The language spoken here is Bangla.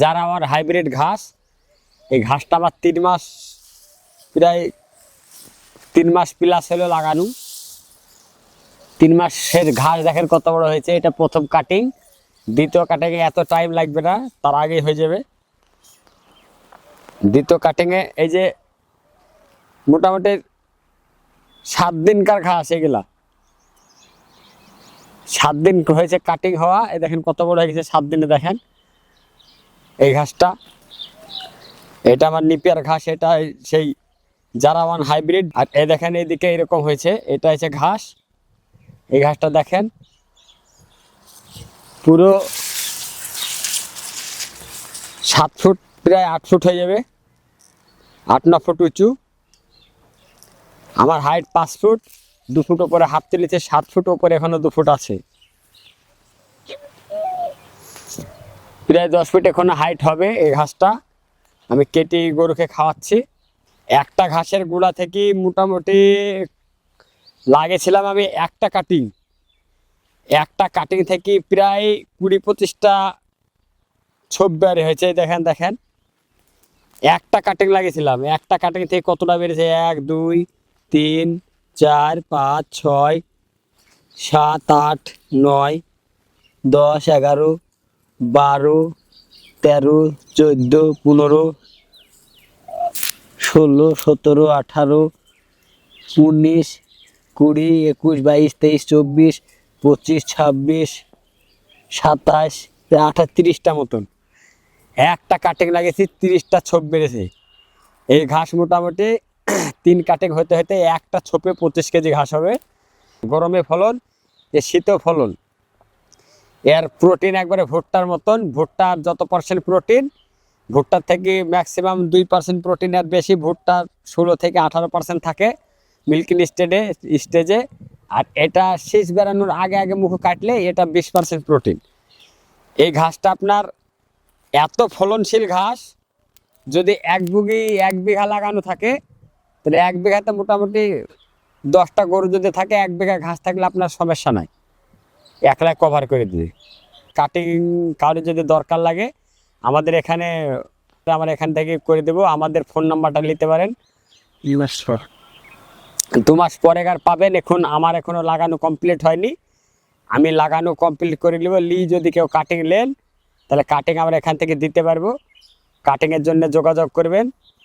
যারা আমার হাইব্রিড ঘাস, এই ঘাসটা আমার 3 মাস, প্রায় 3 মাস প্লাস হলো লাগানো। 3 মাসের ঘাস দেখেন কত বড় হয়েছে। এটা প্রথম কাটিং, দ্বিতীয় কাটিংয়ে এত টাইম লাগবে না, তার আগেই হয়ে যাবে। দ্বিতীয় কাটিংয়ে এই যে মোটামুটি 7 দিনকার ঘাস, এগুলা 7 দিন হয়েছে কাটিং হওয়া। এই দেখেন কত বড় হয়ে গেছে 7 দিনে। দেখেন এই ঘাসটা, এটা আমার নিপিয়ার ঘাস, এটা সেই জারাওয়ান হাইব্রিড। আর এই দেখেন এইদিকে এরকম হয়েছে, এটা হচ্ছে ঘাস। এই ঘাসটা দেখেন পুরো 7 ফুট, প্রায় 8 ফুট হয়ে যাবে, 8-9 ফুট উঁচু। আমার হাইট 5 ফুট, 2 ফুট ওপরে হাফ তুলেছে, 7 ফুট ওপরে এখনো 2 ফুট আছে, প্রায় 10 ফুট এখনো হাইট হবে। এই ঘাসটা আমি কেটে গরুকে খাওয়াচ্ছি। একটা ঘাসের গুঁড়া থেকে মোটামুটি লাগিয়েছিলাম আমি একটা কাটিং থেকে প্রায় 20-25টা ছোপ বের হয়েছে। দেখেন দেখেন একটা কাটিং লাগিয়েছিলাম, একটা কাটিং থেকে কতটা বেড়েছে, 1 2 3 4 5 6 7 8 9 10 11 12 13 14 15 16 17 18 19 20 21 22 23 24 25 26 27 28-30টা মতন। একটা কাটিং লাগিয়েছি, 30টা ছোপ বেড়েছে। এই ঘাস মোটামুটি 3 কাটিং হতে হতে একটা ছোপে 25 কেজি ঘাস হবে। গরমে ফলন, এ শীতেও ফলন। এর প্রোটিন একবারে ভুট্টার মতন। ভুট্টার যত পার্সেন্ট প্রোটিন, ভুট্টার থেকে ম্যাক্সিমাম 2% প্রোটিন, আর বেশি ভুট্টার 16 থেকে 18% থাকে মিল্কিং স্টেজে। আর এটা শীষ বেরানোর আগে আগে মুখ কাটলে এটা 20% প্রোটিন। এই ঘাসটা আপনার এত ফলনশীল ঘাস, যদি 1 বিঘা লাগানো থাকে, তাহলে 1 বিঘাতে মোটামুটি 10টা গরু যদি থাকে, 1 বিঘা ঘাস থাকলে আপনার সমস্যা নাই, একলাই কভার করে দিবে। কাটিং কারোর যদি দরকার লাগে আমাদের এখানে, আমার এখান থেকে করে দেবো। আমাদের ফোন নাম্বারটা নিতে পারেন। 2 মাস পরে আর পাবেন। এখন আমার এখনো লাগানো কমপ্লিট হয়নি, আমি লাগানো কমপ্লিট করে নেব। যদি কেউ কাটিং নেন, তাহলে কাটিং আমরা এখান থেকে দিতে পারবো। কাটিংয়ের জন্য যোগাযোগ করবেন।